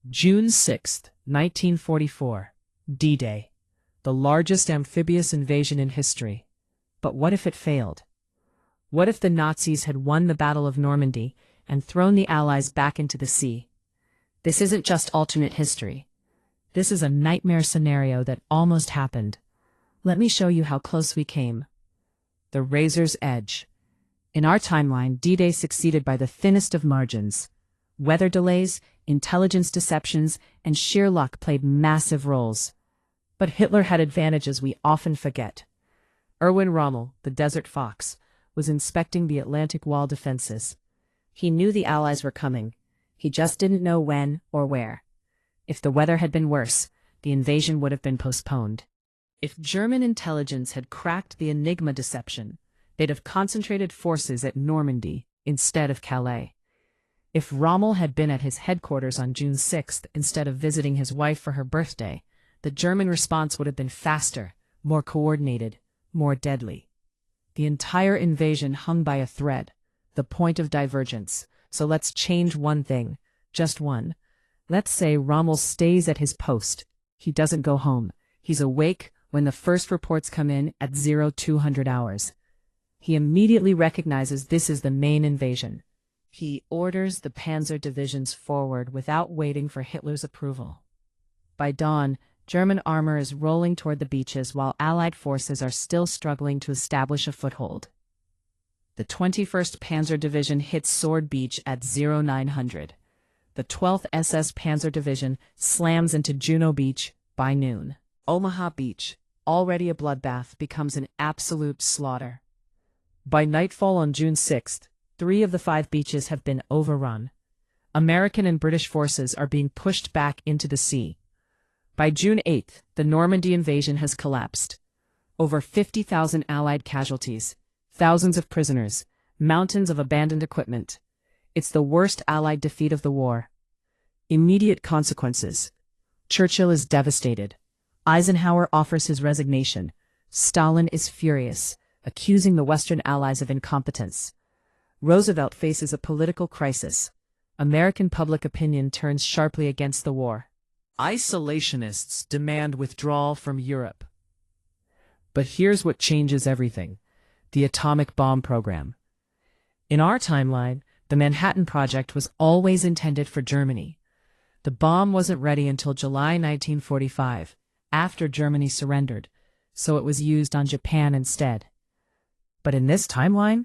June 6, 1944. D-Day. The largest amphibious invasion in history. But what if it failed? What if the Nazis had won the Battle of Normandy and thrown the Allies back into the sea? This isn't just alternate history. This is a nightmare scenario that almost happened. Let me show you how close we came. The razor's edge. In our timeline, D-Day succeeded by the thinnest of margins. Weather delays, intelligence deceptions, and sheer luck played massive roles. But Hitler had advantages we often forget. Erwin Rommel, the Desert Fox, was inspecting the Atlantic Wall defenses. He knew the Allies were coming. He just didn't know when or where. If the weather had been worse, the invasion would have been postponed. If German intelligence had cracked the Enigma deception, they'd have concentrated forces at Normandy instead of Calais. If Rommel had been at his headquarters on June 6th instead of visiting his wife for her birthday, the German response would have been faster, more coordinated, more deadly. The entire invasion hung by a thread, the point of divergence. So let's change one thing, just one. Let's say Rommel stays at his post. He doesn't go home. He's awake when the first reports come in at 0200 hours. He immediately recognizes this is the main invasion. He orders the panzer divisions forward without waiting for Hitler's approval. By dawn, German armor is rolling toward the beaches while Allied forces are still struggling to establish a foothold. The 21st Panzer Division hits Sword Beach at 0900. The 12th SS Panzer Division slams into Juno Beach by noon. Omaha Beach, already a bloodbath, becomes an absolute slaughter. By nightfall on June 6th, 3 of the 5 beaches have been overrun. American and British forces are being pushed back into the sea. By June 8th, the Normandy invasion has collapsed. Over 50,000 Allied casualties, thousands of prisoners, mountains of abandoned equipment. It's the worst Allied defeat of the war. Immediate consequences. Churchill is devastated. Eisenhower offers his resignation. Stalin is furious, accusing the Western Allies of incompetence. Roosevelt faces a political crisis. American public opinion turns sharply against the war. Isolationists demand withdrawal from Europe. But here's what changes everything: the atomic bomb program. In our timeline, the Manhattan Project was always intended for Germany. The bomb wasn't ready until July 1945, after Germany surrendered, so it was used on Japan instead. But in this timeline,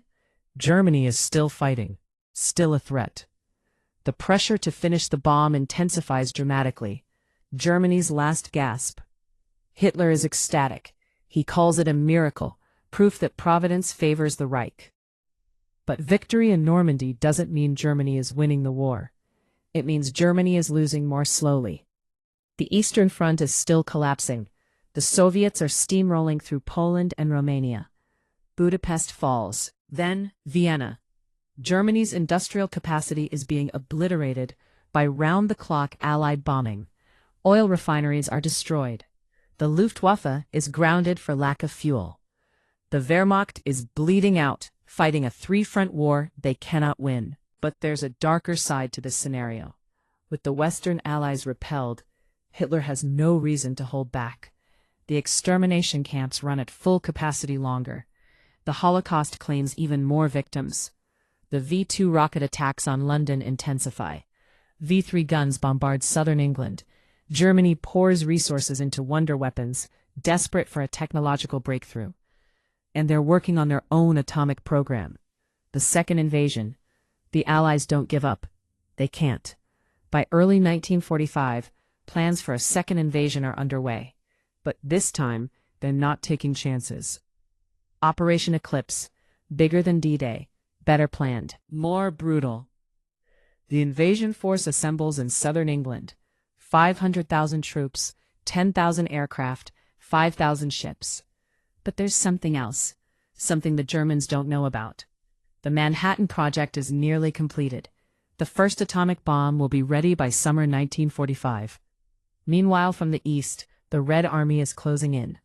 Germany is still fighting, still a threat. The pressure to finish the bomb intensifies dramatically. Germany's last gasp. Hitler is ecstatic. He calls it a miracle, proof that Providence favors the Reich. But victory in Normandy doesn't mean Germany is winning the war. It means Germany is losing more slowly. The Eastern Front is still collapsing. The Soviets are steamrolling through Poland and Romania. Budapest falls, then Vienna. Germany's industrial capacity is being obliterated by round-the-clock Allied bombing. Oil refineries are destroyed. The Luftwaffe is grounded for lack of fuel. The Wehrmacht is bleeding out, fighting a 3-front war they cannot win. But there's a darker side to this scenario. With the Western Allies repelled, Hitler has no reason to hold back. The extermination camps run at full capacity longer. The Holocaust claims even more victims. The V-2 rocket attacks on London intensify. V-3 guns bombard southern England. Germany pours resources into wonder weapons, desperate for a technological breakthrough. And they're working on their own atomic program. The second invasion. The Allies don't give up. They can't. By early 1945, plans for a second invasion are underway. But this time, they're not taking chances. Operation Eclipse. Bigger than D-Day. Better planned. More brutal. The invasion force assembles in southern England. 500,000 troops, 10,000 aircraft, 5,000 ships. But there's something else. Something the Germans don't know about. The Manhattan Project is nearly completed. The first atomic bomb will be ready by summer 1945. Meanwhile, from the east, the Red Army is closing in.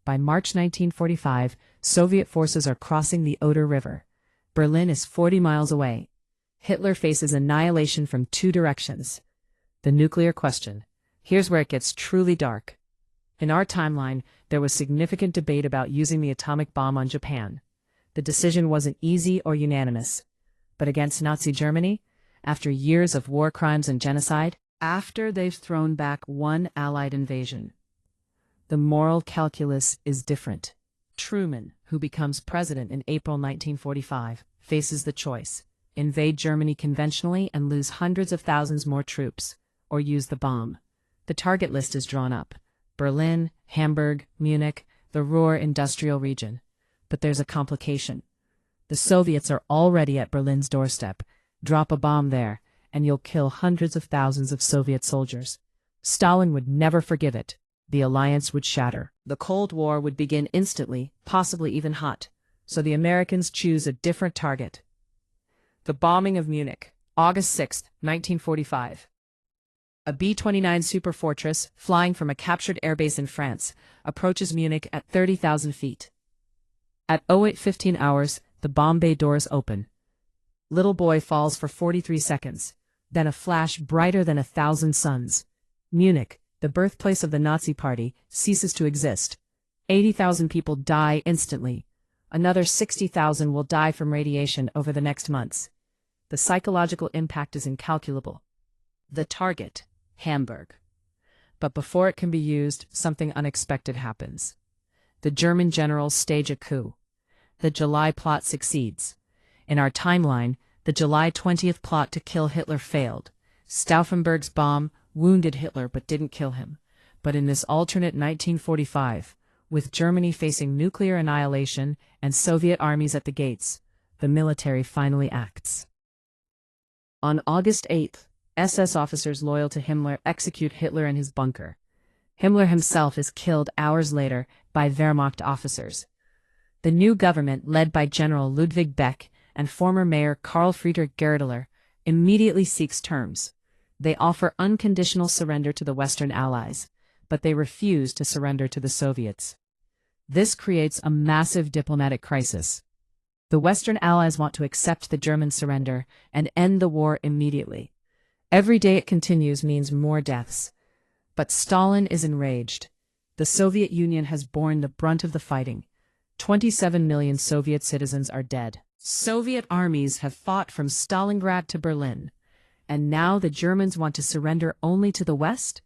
By March 1945, Soviet forces are crossing the Oder River. Berlin is 40 miles away. Hitler faces annihilation from 2 directions. The nuclear question. Here's where it gets truly dark. In our timeline, there was significant debate about using the atomic bomb on Japan. The decision wasn't easy or unanimous. But against Nazi Germany, after years of war crimes and genocide, after they've thrown back one Allied invasion, the moral calculus is different. Truman, who becomes president in April 1945, faces the choice: invade Germany conventionally and lose hundreds of thousands more troops, or use the bomb. The target list is drawn up: Berlin, Hamburg, Munich, the Ruhr industrial region. But there's a complication. The Soviets are already at Berlin's doorstep. Drop a bomb there, and you'll kill hundreds of thousands of Soviet soldiers. Stalin would never forgive it. The alliance would shatter. The Cold War would begin instantly, possibly even hot. So the Americans choose a different target. The bombing of Munich, August 6, 1945. A B-29 Superfortress, flying from a captured airbase in France, approaches Munich at 30,000 feet. At 08:15 hours, the bomb bay doors open. Little boy falls for 43 seconds. Then a flash brighter than 1,000 suns. Munich, the birthplace of the Nazi Party, ceases to exist. 80,000 people die instantly. Another 60,000 will die from radiation over the next months. The psychological impact is incalculable. The target, Hamburg. But before it can be used, something unexpected happens. The German generals stage a coup. The July plot succeeds. In our timeline, the July 20th plot to kill Hitler failed. Stauffenberg's bomb wounded Hitler but didn't kill him. But in this alternate 1945, with Germany facing nuclear annihilation and Soviet armies at the gates, the military finally acts. On August 8th, SS officers loyal to Himmler execute Hitler in his bunker. Himmler himself is killed hours later by Wehrmacht officers. The new government, led by General Ludwig Beck and former Mayor Karl Friedrich Goerdeler, immediately seeks terms. They offer unconditional surrender to the Western Allies, but they refuse to surrender to the Soviets. This creates a massive diplomatic crisis. The Western Allies want to accept the German surrender and end the war immediately. Every day it continues means more deaths. But Stalin is enraged. The Soviet Union has borne the brunt of the fighting. 27 million Soviet citizens are dead. Soviet armies have fought from Stalingrad to Berlin. And now the Germans want to surrender only to the West?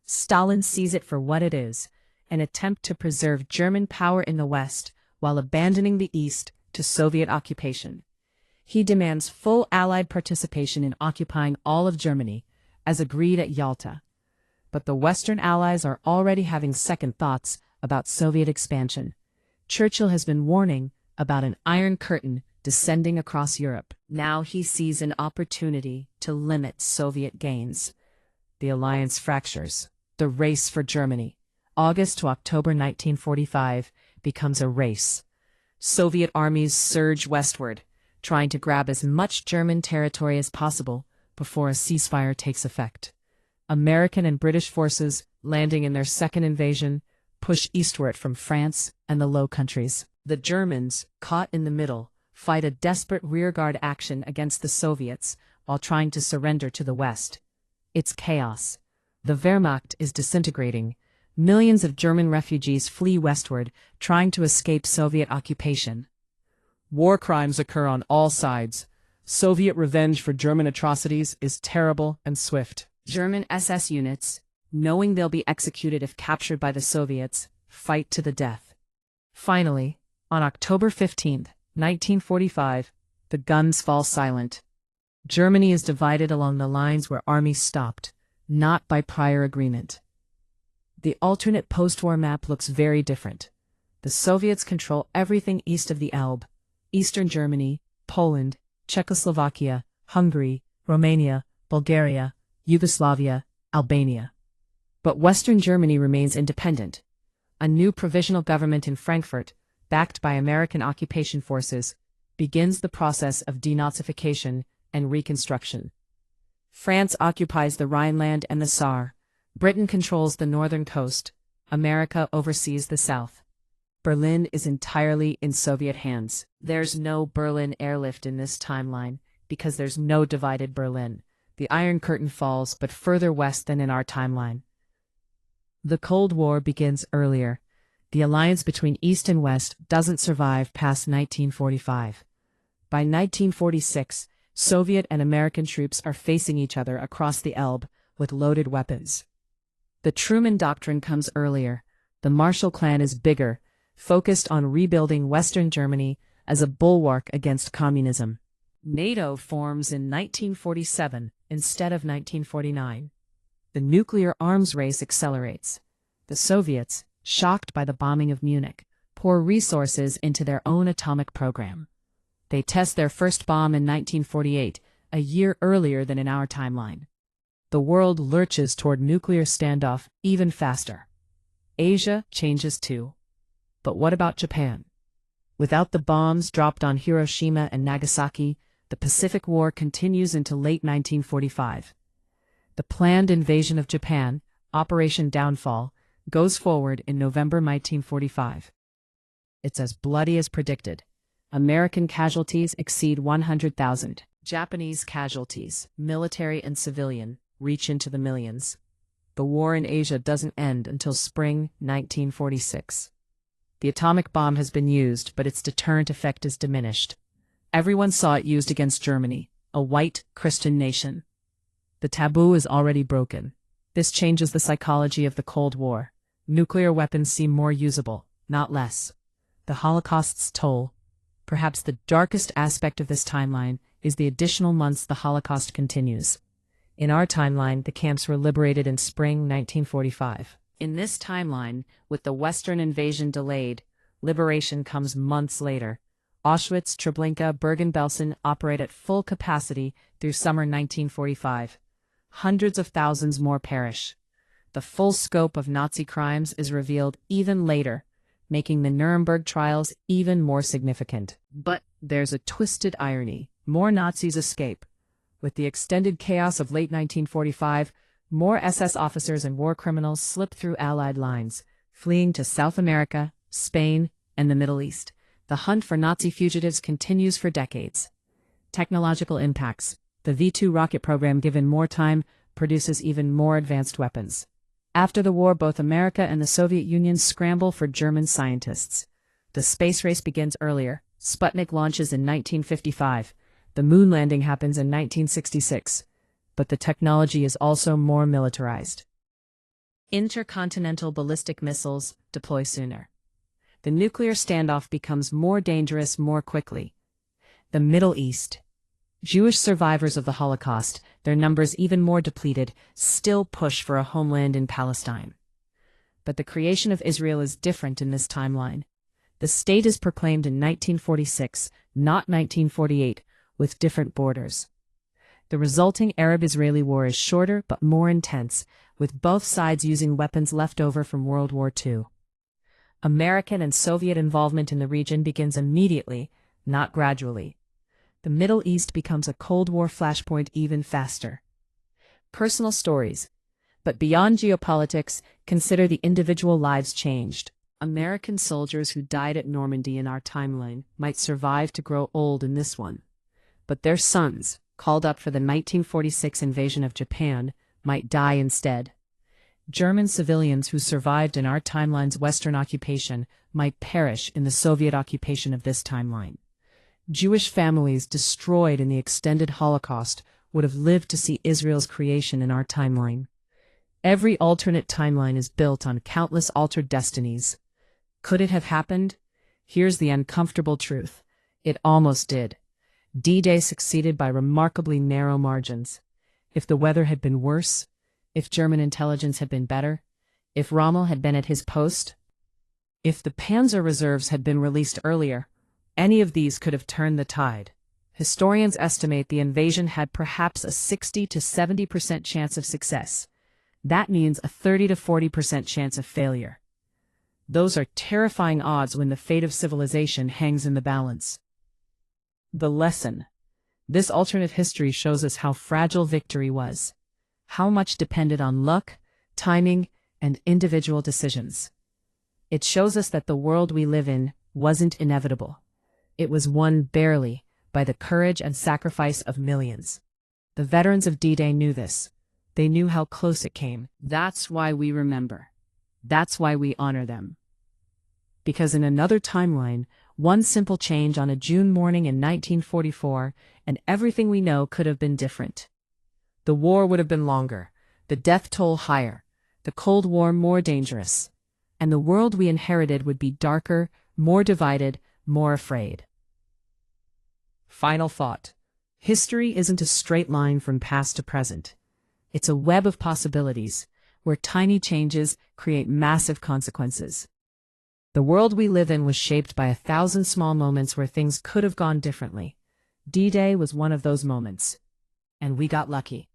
Stalin sees it for what it is, an attempt to preserve German power in the West while abandoning the East to Soviet occupation. He demands full Allied participation in occupying all of Germany, as agreed at Yalta. But the Western Allies are already having second thoughts about Soviet expansion. Churchill has been warning about an Iron Curtain descending across Europe. Now he sees an opportunity to limit Soviet gains. The alliance fractures. The race for Germany, August to October 1945, becomes a race. Soviet armies surge westward, trying to grab as much German territory as possible before a ceasefire takes effect. American and British forces, landing in their second invasion, push eastward from France and the Low Countries. The Germans, caught in the middle, fight a desperate rearguard action against the Soviets while trying to surrender to the West. It's chaos. The Wehrmacht is disintegrating. Millions of German refugees flee westward, trying to escape Soviet occupation. War crimes occur on all sides. Soviet revenge for German atrocities is terrible and swift. German SS units, knowing they'll be executed if captured by the Soviets, fight to the death. Finally, on October 15, 1945, the guns fall silent. Germany is divided along the lines where armies stopped, not by prior agreement. The alternate post-war map looks very different. The Soviets control everything east of the Elbe: Eastern Germany, Poland, Czechoslovakia, Hungary, Romania, Bulgaria, Yugoslavia, Albania. But Western Germany remains independent. A new provisional government in Frankfurt, backed by American occupation forces, begins the process of denazification and reconstruction. France occupies the Rhineland and the Saar. Britain controls the northern coast. America oversees the south. Berlin is entirely in Soviet hands. There's no Berlin airlift in this timeline because there's no divided Berlin. The Iron Curtain falls, but further west than in our timeline. The Cold War begins earlier. The alliance between East and West doesn't survive past 1945. By 1946, Soviet and American troops are facing each other across the Elbe with loaded weapons. The Truman Doctrine comes earlier. The Marshall Plan is bigger, focused on rebuilding Western Germany as a bulwark against communism. NATO forms in 1947 instead of 1949. The nuclear arms race accelerates. The Soviets, shocked by the bombing of Munich, pour resources into their own atomic program. They test their first bomb in 1948, a year earlier than in our timeline. The world lurches toward nuclear standoff even faster. Asia changes too. But what about Japan? Without the bombs dropped on Hiroshima and Nagasaki, the Pacific War continues into late 1945. The planned invasion of Japan, Operation Downfall, goes forward in November 1945. It's as bloody as predicted. American casualties exceed 100,000. Japanese casualties, military and civilian, reach into the millions. The war in Asia doesn't end until spring 1946. The atomic bomb has been used, but its deterrent effect is diminished. Everyone saw it used against Germany, a white, Christian nation. The taboo is already broken. This changes the psychology of the Cold War. Nuclear weapons seem more usable, not less. The Holocaust's toll. Perhaps the darkest aspect of this timeline is the additional months the Holocaust continues. In our timeline, the camps were liberated in spring 1945. In this timeline, with the Western invasion delayed, liberation comes months later. Auschwitz, Treblinka, Bergen-Belsen operate at full capacity through summer 1945. Hundreds of thousands more perish. The full scope of Nazi crimes is revealed even later, making the Nuremberg trials even more significant. But there's a twisted irony. More Nazis escape. With the extended chaos of late 1945, more SS officers and war criminals slip through Allied lines, fleeing to South America, Spain, and the Middle East. The hunt for Nazi fugitives continues for decades. Technological impacts. The V-2 rocket program, given more time, produces even more advanced weapons. After the war, both America and the Soviet Union scramble for German scientists. The space race begins earlier. Sputnik launches in 1955. The moon landing happens in 1966. But the technology is also more militarized. Intercontinental ballistic missiles deploy sooner. The nuclear standoff becomes more dangerous more quickly. The Middle East. Jewish survivors of the Holocaust, their numbers even more depleted, still push for a homeland in Palestine. But the creation of Israel is different in this timeline. The state is proclaimed in 1946, not 1948, with different borders. The resulting Arab-Israeli war is shorter but more intense, with both sides using weapons left over from World War II. American and Soviet involvement in the region begins immediately, not gradually. The Middle East becomes a Cold War flashpoint even faster. Personal stories. But beyond geopolitics, consider the individual lives changed. American soldiers who died at Normandy in our timeline might survive to grow old in this one. But their sons, called up for the 1946 invasion of Japan, might die instead. German civilians who survived in our timeline's Western occupation might perish in the Soviet occupation of this timeline. Jewish families destroyed in the extended Holocaust would have lived to see Israel's creation in our timeline. Every alternate timeline is built on countless altered destinies. Could it have happened? Here's the uncomfortable truth. It almost did. D-Day succeeded by remarkably narrow margins. If the weather had been worse, if German intelligence had been better, if Rommel had been at his post, if the Panzer reserves had been released earlier, any of these could have turned the tide. Historians estimate the invasion had perhaps a 60 to 70% chance of success. That means a 30 to 40% chance of failure. Those are terrifying odds when the fate of civilization hangs in the balance. The lesson. This alternate history shows us how fragile victory was. How much depended on luck, timing, and individual decisions. It shows us that the world we live in wasn't inevitable. It was won barely by the courage and sacrifice of millions. The veterans of D-Day knew this. They knew how close it came. That's why we remember. That's why we honor them. Because in another timeline, one simple change on a June morning in 1944, and everything we know could have been different. The war would have been longer, the death toll higher, the Cold War more dangerous, and the world we inherited would be darker, more divided, more afraid. Final thought. History isn't a straight line from past to present. It's a web of possibilities, where tiny changes create massive consequences. The world we live in was shaped by 1,000 small moments where things could have gone differently. D-Day was one of those moments. And we got lucky.